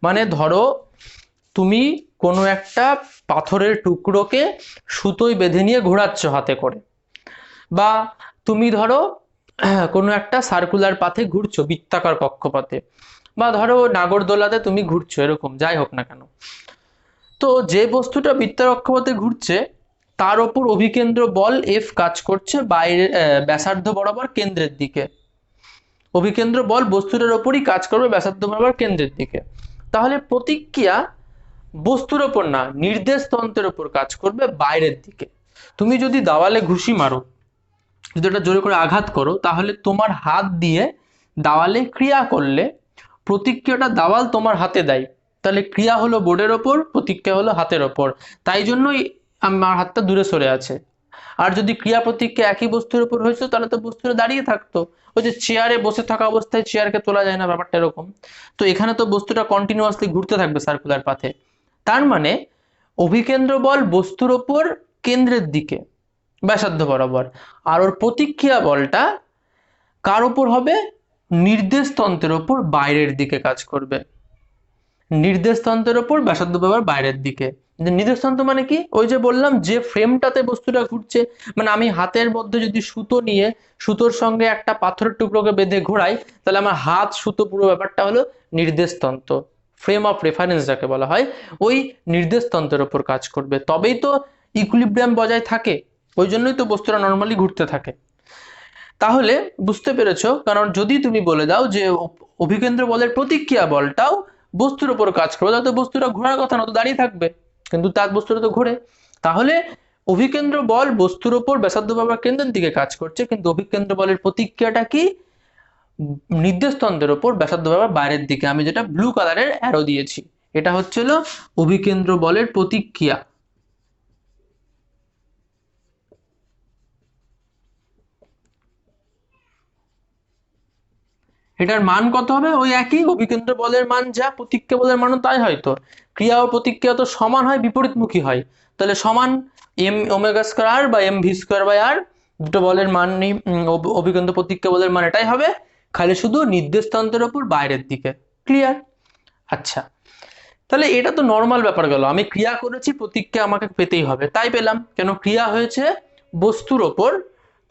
S1: মানে ধরো তুমি কোনো একটা পাথরের টুকরোকে সুতোয় বেঁধে নিয়ে ঘোরাচ্ছ হাতে করে, বা তুমি ধরো কোনো একটা সার্কুলার পাথে ঘুরছো, বৃত্তাকার কক্ষপথে, বা ধরো নাগরদোলাতে তুমি ঘুরছো, এরকম যাই হোক না কেন। তো যে বস্তুটা বৃত্তাকার কক্ষপথে ঘুরছে তার ওপর অভিকেন্দ্র বল এফ কাজ করছে বাইরে, ব্যাসার্ধ বরাবর কেন্দ্রের দিকে। অভিকেন্দ্র বল বস্তুটার ওপরই কাজ করবে ব্যাসার্ধ বরাবর কেন্দ্রের দিকে। তাহলে প্রতিক্রিয়া বস্তুর ওপর না, নির্দেশ তন্ত্রের ওপর কাজ করবে বাইরের দিকে। তুমি যদি দেওয়ালে ঘুষি মারো, যদি ওটা জোরে করে আঘাত করো, তাহলে তোমার হাত দিয়ে দেওয়ালে ক্রিয়া করলে প্রতিক্রিয়াটা দেওয়াল তোমার হাতে দেয়, তাহলে ক্রিয়া হলো বোর্ডের ওপর, প্রতিক্রিয়া হলো হাতের ওপর। তাই জন্যই আমার হাতটা দূরে সরে আছে। আর যদি ক্রিয়া প্রতিক্রিয়া একই বস্তুর উপর হয়েছে, তাহলে তো বস্তুটা দাঁড়িয়ে থাকতো, ওই যে চেয়ারে বসে থাকা অবস্থায় চেয়ারকে তোলা যায় না, ব্যাপারটা এরকম। তো এখানে তো বস্তুটা কন্টিনিউয়াসলি ঘুরতে থাকবে সার্কুলার পাথে। তার মানে অভিকেন্দ্র বল বস্তুর ওপর কেন্দ্রের দিকে ব্যাসার্ধ বরাবর, আর ওর প্রতিক্রিয়া বলটা কার ওপর হবে, নির্দেশ তন্ত্রের ওপর বাইরের দিকে কাজ করবে, নির্দেশ তন্ত্রের ওপর ব্যাসার্ধ বরাবর বাইরের দিকে। নির্দেশান্ত মানে কি? ওই যে বললাম যে ফ্রেমটাতে বস্তুটা ঘুরছে, মানে আমি হাতের মধ্যে যদি সুতো নিয়ে সুতোর সঙ্গে একটা পাথরের টুকরোকে বেঁধে ঘোরাই, তাহলে আমার হাত সুতো পুরো ব্যাপারটা হলো নির্দেশতন্ত্র। ফ্রেম অফ রেফারেন্স যাকে বলা হয়, ওই নির্দেশতন্ত্রের ওপর কাজ করবে, তবেই তো ইকুইলিব্রিয়াম বজায় থাকে, ওই জন্যই তো বস্তুটা নর্মালি ঘুরতে থাকে। তাহলে বুঝতে পেরেছো, কারণ যদি তুমি বলে দাও যে অভিকেন্দ্র বলের প্রতিক্রিয়া বলটাও বস্তুর উপর কাজ করবে, তাহলে তো বস্তুটা ঘোরার কথা না, তো দাঁড়িয়ে থাকবে, কিন্তু তার বস্তুটা তো ঘোরে। তাহলে অভিকেন্দ্র বল বস্তুর উপর ব্যাসার্ধ বরাবর কেন্দ্রের দিকে কাজ করছে, কিন্তু অভিকেন্দ্র বলের প্রতিক্রিয়াটা কি? নির্দেশতন্ত্রের উপর ব্যাসার্ধ বরাবর বাইরের দিকে। আমি যেটা ব্লু কালারের অ্যারো দিয়েছি, এটা হচ্ছিল অভিকেন্দ্র বলের প্রতিক্রিয়া। এটার মান কত হবে? ওই একই অভিকেন্দ্র বলের মান যা, প্রতিক্রিয়া বলের মানও তাই। হয়তো ক্রিয়া ও প্রতিক্রিয়া তো সমান হয়, বিপরীতমুখী হয়, তাহলে সমান এম ওমেগা স্কয়ার আর বা এম ভি স্কয়ার বাই আর, দুটো বলের মান নেই, অভিকেন্দ্র প্রতিক্রিয়া বলের মান এটাই হবে, খালি শুধু নির্দেশতন্ত্রের উপর বাইরের দিকে। ক্লিয়ার? আচ্ছা, তাহলে এটা তো নর্মাল ব্যাপার গেল, আমি ক্রিয়া করেছি, প্রতিক্রিয়া আমাকে পেতেই হবে, তাই পেলাম। কেন? ক্রিয়া হয়েছে বস্তুর ওপর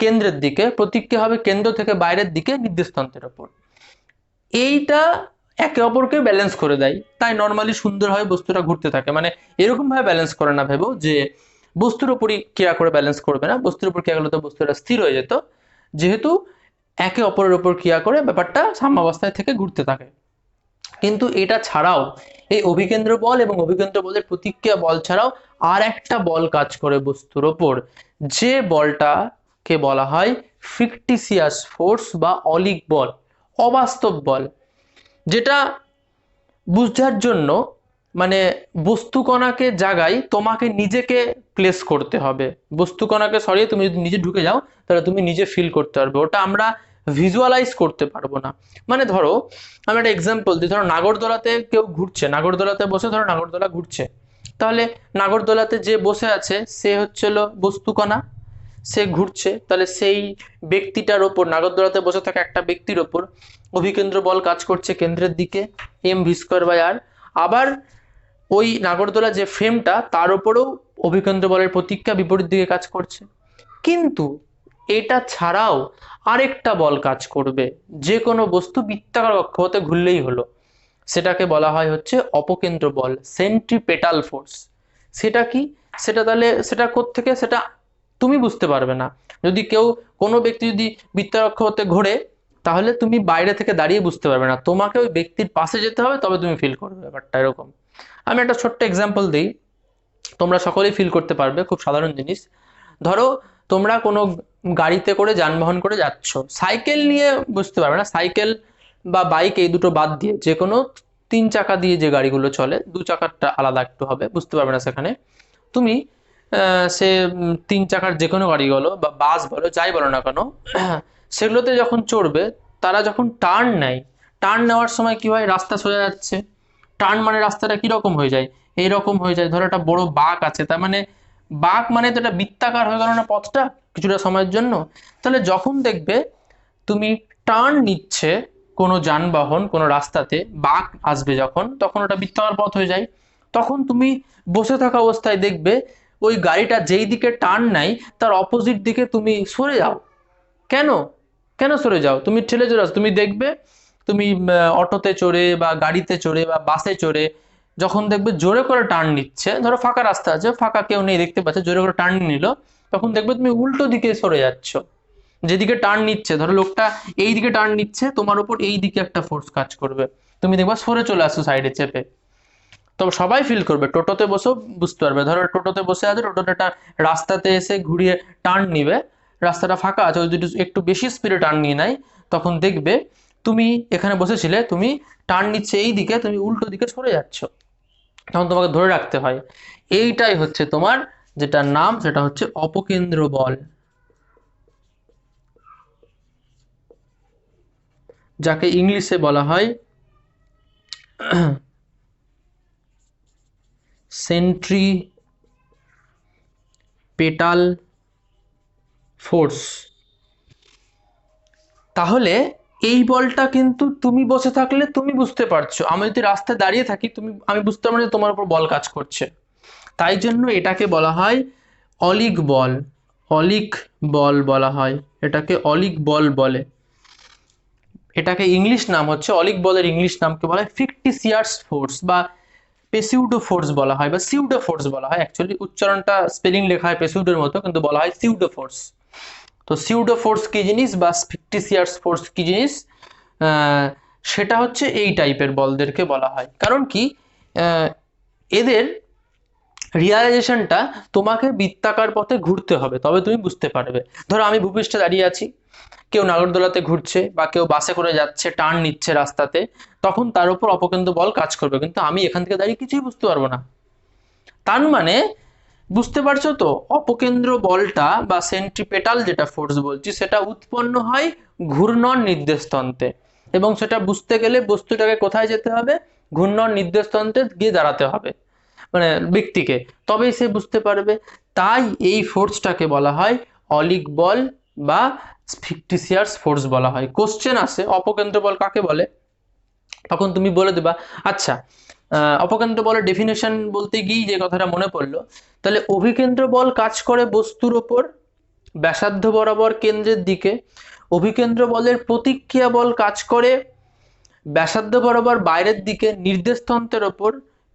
S1: কেন্দ্রের দিকে, প্রতিক্রিয়া হবে কেন্দ্র থেকে বাইরের দিকে নির্দেশতন্ত্রের ওপর। এইটা একে অপরকে ব্যালেন্স করে দেয়, তাই নর্মালি সুন্দরভাবে বস্তুটা ঘুরতে থাকে। মানে এরকম ভাবে ব্যালেন্স করে না ভেবো যে বস্তুর উপরই ক্রিয়া করে ব্যালেন্স করবে না, বস্তুর উপর ক্রিয়া করলে তো বস্তুটা স্থির হয়ে যেত, যেহেতু একে অপরের উপর ক্রিয়া করে ব্যাপারটা সাম্যাবস্থায় থেকে ঘুরতে থাকে। কিন্তু এটা ছাড়াও এই অভিকেন্দ্র বল এবং অভিকেন্দ্র বলের প্রতিক্রিয়া বল ছাড়াও আর একটা বল কাজ করে বস্তুর ওপর, যে বলটাকে বলা হয় ফিকটিসিয়াস ফোর্স বা অলিক বল, অবাস্তব বল। যেটা বুঝার জন্য মানে বস্তুকণাকে জায়গায় তোমাকে নিজেকে প্লেস করতে হবে, বস্তুকণাকে সরিয়ে তুমি যদি নিজে ঢুকে যাও, তাহলে তুমি নিজে ফিল করতে পারবে, ওটা আমরা ভিজুয়ালাইজ করতে পারবো না। মানে ধরো আমি একটা এক্সাম্পল দিই, ধরো নাগরদোলাতে কেউ ঘুরছে, নাগরদোলাতে বসে ধরো নাগরদোলা ঘুরছে, তাহলে নাগরদোলাতে যে বসে আছে সে হচ্ছিল বস্তুকণা, সে ঘুরছে, তাহলে সেই ব্যক্তিটার ওপর, নাগরদোলাতে বসে থাকা একটা ব্যক্তির ওপর অভিকেন্দ্র বল কাজ করছে কেন্দ্রের দিকে, এম ভি স্কোয়ার বাই আর। আবার ওই নাগরদোলা যে ফ্রেমটা, তার উপরেও অভিকেন্দ্র বলের প্রতিক্রিয়া বিপরীত দিকে কাজ করছে। কিন্তু এটা ছাড়াও আরেকটা বল কাজ করবে, যে কোনো বস্তু বৃত্তাকার কক্ষপথে ঘুরলেই হলো, সেটাকে বলা হয় হচ্ছে অপকেন্দ্র বল, সেন্ট্রিপেটাল ফোর্স। সেটা কি? সেটা তাহলে সেটা কোত্থেকে, সেটা তুমি বুঝতে পারবে না। যদি কেউ, কোনো ব্যক্তি যদি বৃত্তাকার কক্ষপথে ঘোরে, তাহলে তুমি বাইরে থেকে দাঁড়িয়ে বুঝতে পারবে না, তোমাকে ওই ব্যক্তির পাশে যেতে হবে, তবে তুমি ফিল করবে ব্যাপারটা এরকম। আমি একটা ছোট্ট এক্সাম্পল দিই, তোমরা সকলেই ফিল করতে পারবে, খুব সাধারণ জিনিস। ধরো তোমরা কোনো গাড়িতে করে, যানবাহন করে যাচ্ছ, সাইকেল নিয়ে বুঝতে পারবে না, সাইকেল বা বাইক এই দুটো বাদ দিয়ে যে কোনো তিন চাকা দিয়ে যে গাড়িগুলো চলে, দু চাকারটা আলাদা একটু হবে, বুঝতে পারবে না সেখানে। তুমি সে তিন চাকার যে কোনো গাড়ি বলো বা বাস বলো, যাই বলো না কেন, সেগুলোতে যখন চড়বে, তারা যখন টার্ন নেয়, টার্ন নেওয়ার সময় কি হয়? রাস্তা সোজা যাচ্ছে, টার্ন মানে রাস্তাটা কিরকম হয়ে যায়? এইরকম হয়ে যায়। ধরো একটা বড় বাঁক আছে, তার মানে বাঁক মানে তো এটা বৃত্তাকার হয়ে গেল না পথটা কিছুটা সময়ের জন্য। তাহলে যখন দেখবে তুমি টার্ন নিচ্ছে কোনো যানবাহন কোনো রাস্তাতে, বাঁক আসবে যখন, তখন ওটা বৃত্তাকার পথ হয়ে যায়। তখন তুমি বসে থাকা অবস্থায় দেখবে ওই গাড়িটা যেই দিকে টার্ন নেয়, তার অপোজিট দিকে তুমি সরে যাও। কেন? কেন সরে যাও? তুমি ঠেলে চলে আসো। তুমি দেখবে তুমি অটোতে চড়ে বা গাড়িতে চড়ে বা বাসে চড়ে যখন দেখবে জোরে করে টার্ন নিচ্ছে, ধরো ফাঁকা রাস্তা আছে, ফাঁকা কেউ নেই দেখতে পাচ্ছে, জোরে করে টার্ন নিল, তখন দেখবে তুমি উল্টো দিকে সরে যাচ্ছ। যেদিকে টার্ন নিচ্ছে, ধরো লোকটা এই দিকে টার্ন নিচ্ছে, তোমার উপর এই দিকে একটা ফোর্স কাজ করবে, তুমি দেখবা সরে চলে আসছো সাইডে চেপে। তবে সবাই ফিল করবে, টোটোতে বসেও বুঝতে পারবে। ধরো টোটোতে বসে আছে, টোটোটা একটা রাস্তাতে এসে ঘুরিয়ে টার্ন নিবে, রাস্তাটা ফাঁকা আছে, ওই যদি একটু বেশি স্পিডে টার্ন নিয়ে নেয়, তখন দেখবে তুমি এখানে বসেছিলে, তুমি টার্ন নিচ্ছে এই দিকে, তুমি উল্টো দিকে সরে যাচ্ছ, তখন তোমাকে ধরে রাখতে হয়। এইটাই হচ্ছে তোমার যেটার নাম, সেটা হচ্ছে অপকেন্দ্র বল, যাকে ইংলিশে বলা হয় সেন্ট্রিপেটাল ফোর্স। তাহলে এই বলটা কিন্তু তুমি বসে থাকলে তুমি বুঝতে পারছো, আমি যদি রাস্তায় দাঁড়িয়ে থাকি, আমি বুঝতে পারবো যে তোমার উপর বল কাজ করছে। তাই জন্য এটাকে বলা হয় অলিক বল। অলিক বল বলা হয় এটাকে, অলিক বল বলে। এটাকে ইংলিশ নাম হচ্ছে, অলিক বলের ইংলিশ নামকে বলা হয় ফিকটিসিয়াস ফোর্স বা পেসিউডো ফোর্স বলা হয়, বা সিউডো ফোর্স বলা হয়। অ্যাকচুয়ালি উচ্চারণটা স্পেলিং লেখা হয় পেসিউডোর মতো, কিন্তু বলা হয় সিউডো ফোর্স। তো সিউডো ফোর্স কি জিনিস বা ফিকটিসিয়াস ফোর্স কি জিনিস, সেটা হচ্ছে এই টাইপের বলদেরকে বলা হয়। কারণ কি, এদের রিয়ালাইজেশনটা তোমাকে বৃত্তাকার পথে ঘুরতে হবে, তবে তুমি বুঝতে পারবে। ধরো আমি ভূপৃষ্ঠে দাঁড়িয়ে আছি, কেউ নাগরদোলাতে ঘুরছে বা কেউ বাসে করে যাচ্ছে, টার্ন নিচ্ছে রাস্তাতে, তখন তার উপর অপকেন্দ্র বল কাজ করবে, কিন্তু আমি এখান থেকে দাঁড়িয়ে কিছুই বুঝতে পারবো না। তার মানে বুঝতে পারছো তো, অপকেন্দ্র বলটা বা সেন্ট্রিপেটাল যেটা ফোর্স বলছি, সেটা উৎপন্ন হয় ঘূর্ণন নির্দেশতন্ত্রে, এবং সেটা বুঝতে গেলে বস্তুটাকে কোথায় যেতে হবে, ঘূর্ণন নির্দেশতন্ত্রে গিয়ে দাঁড়াতে হবে, মানে ব্যক্তিকে, তবেই সে বুঝতে পারবে। তাই এই ফোর্সটাকে বলা হয় অলিক বল বা ফিকটিসিয়াস ফোর্স বলা হয়। কোশ্চেন আসে অপকেন্দ্র বল কাকে বলে, তখন তুমি বলে দেবা। আচ্ছা, অপকেন্দ্র বলের ডেফিনেশন বলতে গিয়ে যে কথাটা মনে পড়লো, তাহলে অভিকেন্দ্র বল কাজ করে বস্তুর ওপর ব্যাসার্ধ বরাবর কেন্দ্রের দিকে, অভিকেন্দ্র বলের প্রতিক্রিয়া বল কাজ করে ব্যাসার্ধ বরাবর বাইরের দিকে নির্দেশতন্ত্রের ওপর,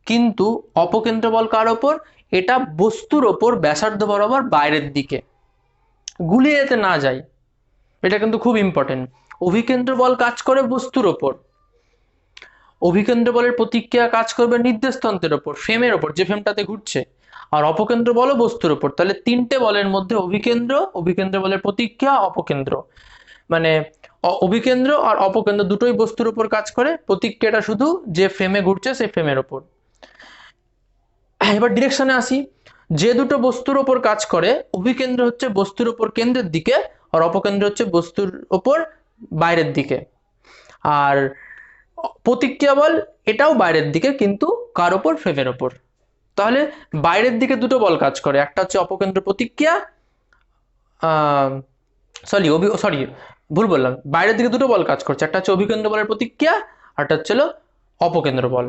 S1: কিন্তু অপকেন্দ্র বল কার ওপর, এটা বস্তুর ওপর ব্যাসার্ধ বরাবর বাইরের দিকে, গুলিয়ে যেতে না যায়। এটা কিন্তু খুব ইম্পর্টেন্ট। অভিকেন্দ্র বল কাজ করে বস্তুর ওপর, অভিকেন্দ্র বলের প্রতিক্রিয়া কাজ করবে নির্দেশতন্ত্রের ওপর, ফ্রেমের ওপর, যে ফ্রেমটাতে ঘুরছে, আর অপকেন্দ্র বলও বস্তুর ওপর। তাহলে তিনটে বলের মধ্যে অভিকেন্দ্র, অভিকেন্দ্র বলের প্রতিক্রিয়া, অপকেন্দ্র, মানে অভিকেন্দ্র আর অপকেন্দ্র দুটোই বস্তুর উপর কাজ করে, প্রতিক্রিয়াটা শুধু যে ফ্রেমে ঘুরছে সেই ফ্রেমের ওপর। এবার ডিরেকশনে আসি, যে দুটো বস্তুর ওপর কাজ করে, অভিকেন্দ্র হচ্ছে বস্তুর ওপর কেন্দ্রের দিকে, আর অপকেন্দ্র হচ্ছে বস্তুর ওপর বাইরের দিকে। আর প্রতিক্রিয়া বল এটাও বাইরের দিকে, কিন্তু কার ওপর, ফ্রেমের ওপর। তাহলে বাইরের দিকে দুটো বল কাজ করে, একটা হচ্ছে অপকেন্দ্র প্রতিক্রিয়া, সরি সরি ভুল বললাম, বাইরের দিকে দুটো বল কাজ করছে, একটা হচ্ছে অভিকেন্দ্র বলের প্রতিক্রিয়া, আর একটা হচ্ছে অপকেন্দ্র বল।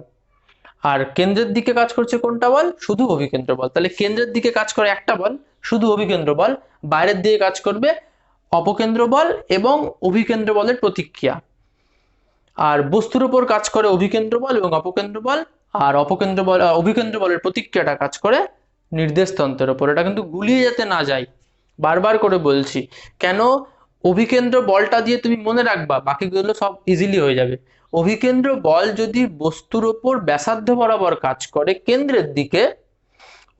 S1: আর কেন্দ্রের দিকে কাজ করছে কোনটা বল, শুধু অভিকেন্দ্র বল। তাহলে কেন্দ্রের দিকে কাজ করে একটা বল, শুধু অভিকেন্দ্র বল, বাইরের দিকে কাজ করবে অপকেন্দ্র বল এবং অভিকেন্দ্র বলের প্রতিক্রিয়া। আর বস্তুর উপর কাজ করে অভিকেন্দ্র বল এবং অপকেন্দ্র বল, আর অপকেন্দ্র বল অভিকেন্দ্র বলের প্রতিক্রিয়াটা কাজ করে নির্দেশতন্ত্রের উপর। এটা কিন্তু গুলিয়ে যেতে না যায়, বারবার করে বলছি। কেন, অভিকেন্দ্র বলটা দিয়ে তুমি মনে রাখবা, বাকিগুলো সব ইজিলি হয়ে যাবে। অভিকেন্দ্র বল যদি বস্তুর ওপর ব্যাসার্ধ বরাবর কাজ করে কেন্দ্রের দিকে,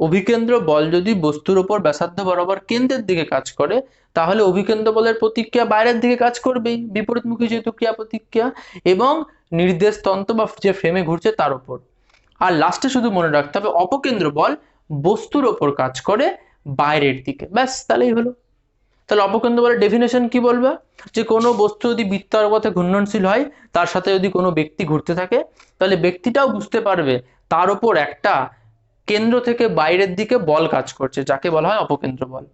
S1: অভিকেন্দ্র বল যদি বস্তুর ওপর ব্যাসার্ধ বরাবর কেন্দ্রের দিকে কাজ করে, তাহলে অভিকেন্দ্র বলের প্রতিক্রিয়া বাইরের দিকে কাজ করবেই, বিপরীতমুখী যেহেতু ক্রিয়া প্রতিক্রিয়া, এবং নির্দেশতন্ত্র বা যে ফ্রেমে ঘুরছে তার উপর। আর লাস্টে শুধু মনে রাখতে হবে অপকেন্দ্র বল বস্তুর ওপর কাজ করে বাইরের দিকে, ব্যাস তাহলেই হলো। তাহলে অপকেন্দ্র বলের ডেফিনেশন কি বলবে, যে কোনো বস্তু যদি বৃত্তাকার পথে ঘূর্ণনশীল হয়, তার সাথে যদি কোনো ব্যক্তি ঘুরতে থাকে, তাহলে ব্যক্তিটাও বুঝতে পারবে তার উপর একটা কেন্দ্র থেকে বাইরের দিকে বল কাজ করছে, যাকে বলা হয় অপকেন্দ্র বল।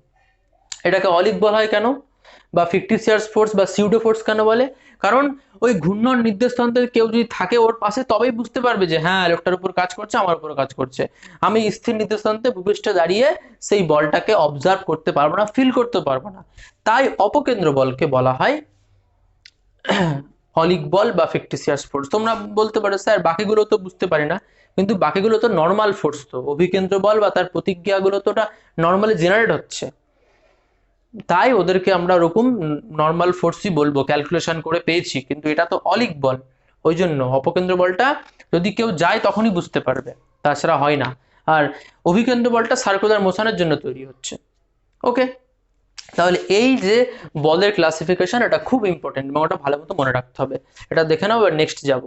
S1: এটাকে অলিক বল হয় কেন, বা ফিকটিসিয়াস ফোর্স বা সিউডো ফোর্স কেন বলে, কারণ ওই ঘূর্ণন নির্দেশতন্ত্রের কেউ যদি থাকে ওর পাশে, তবেই বুঝতে পারবে যে হ্যাঁ লোকটার উপর কাজ করছে, আমার উপর কাজ করছে। আমি স্থির নির্দেশতন্ত্রে ভূপৃষ্ঠে দাঁড়িয়ে সেই বলটাকে অবজার্ভ করতে পারবো না, ফিল করতে পারবো না। তাই অপকেন্দ্র বলকে বলা হয় অলিক বল বা ফিকটিসিয়াস ফোর্স। তোমরা বলতে পারো স্যার বাকিগুলো তো বুঝতে পারি না, কিন্তু বাকিগুলো তো নর্মাল ফোর্স, তো অভিকেন্দ্র বল বা তার প্রতিক্রিয়াগুলো তো ওটা নর্মালি জেনারেট হচ্ছে, তাই ওদেরকে আমরা ওরকম নর্মাল ফোর্সই বলবো, ক্যালকুলেশন করে পেয়েছি। কিন্তু এটা তো অলিক বল, ওই জন্য অপকেন্দ্র বলটা যদি কেউ যায় তখনই বুঝতে পারবে, তাছাড়া হয় না। আর অভিকেন্দ্র বলটা সার্কুলার মোশনের জন্য তৈরি হচ্ছে। ওকে, তাহলে এই যে বলের ক্লাসিফিকেশন, এটা খুব ইম্পর্টেন্ট এবং ওটা ভালো মতো মনে রাখতে হবে। এটা দেখে নাও, এবার নেক্সট যাব।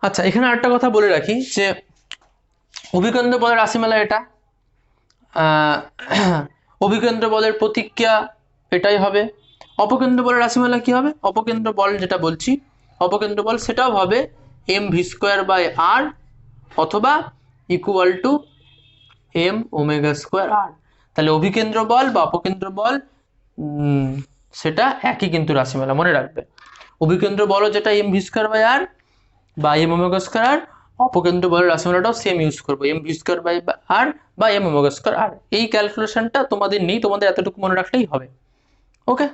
S1: আচ্ছা, এখানে আরেকটা কথা বলে রাখি যে অভিকেন্দ্র বলের রাশিমালা এটা, অভিকেন্দ্র বলের প্রতিক্রিয়া এটাই হবে। অপকেন্দ্র বলের রাশিমালা কি হবে, অপকেন্দ্র বল যেটা বলছি, অপকেন্দ্র বল সেটাও হবে m v square by r, অথবা equal to m omega square r. তাহলে অভিকেন্দ্র বল বা অপকেন্দ্র বল সেটা একই কিন্তু রাশিমালা, মনে রাখবে। অভিকেন্দ্র বল যেটা এম ভি স্কোয়ার বাই আর বা এম ওমেগা স্কোয়ার আর, অপকেন্দ্র বলের রাশিমালাটাও সেম ইউজ করবো, এম ভি স্কোয়ার বাই আর বা এম ওমেগা স্কোয়ার আর। এই ক্যালকুলেশনটা তোমাদের নেই, তোমাদের এতটুকু মনে রাখলেই হবে। ওকে।